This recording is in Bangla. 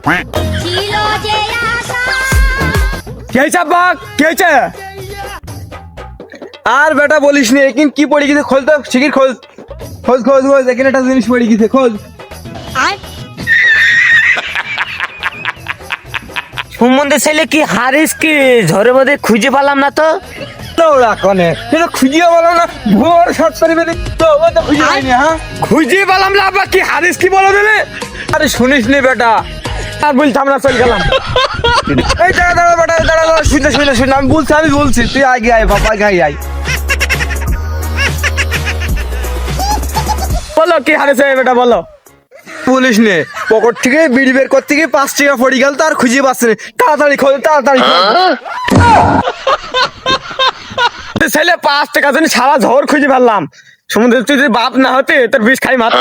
আর বেটা বলিস নি, একিন কি পড়ে গেছে খোঁজ তো শিগগির খোঁজ খোঁজ খোঁজ খোঁজ এখানে একটা জিনিস পড়ে গেছে খোঁজ। সুমন্দের ছেলে কি হারিস কি ঝড়ের মধ্যে খুঁজে পেলাম না তো। ওরা কনে সেটা খুঁজিয়ে বলো না, ভোর শর্ট করে বেরিয়ে তো ও তো খুঁজে পাইনি। হ্যাঁ খুঁজে পেলাম না আবার কি হারিস কি বলো দিলে। আরে শুনিস নি বেটা, আর বলছি আমরা চল গেলাম। এই দাঁড়া দাঁড়া বেটা দাঁড়া দাঁড়া, শুনে শুনে শুনে আমি বলছি তুই আগে আয় বাবা আগে আয়। বলো কি হারিস বেটা বলো। বলিস নে, পকেট থেকে বিড়ি বের করতে গিয়ে 5 টাকা পড়ে গেল, তার খুঁজে পাচ্ছে না। তাড়াতাড়ি খোঁজ তাড়াতাড়ি খোঁজ। ছেলে 5 টাকা জন্য সারা ঝড় খুঁজে ফেললাম। সমুদ্রের তুই যদি বাপ না হতে তোর বিষ খাই মাত্র।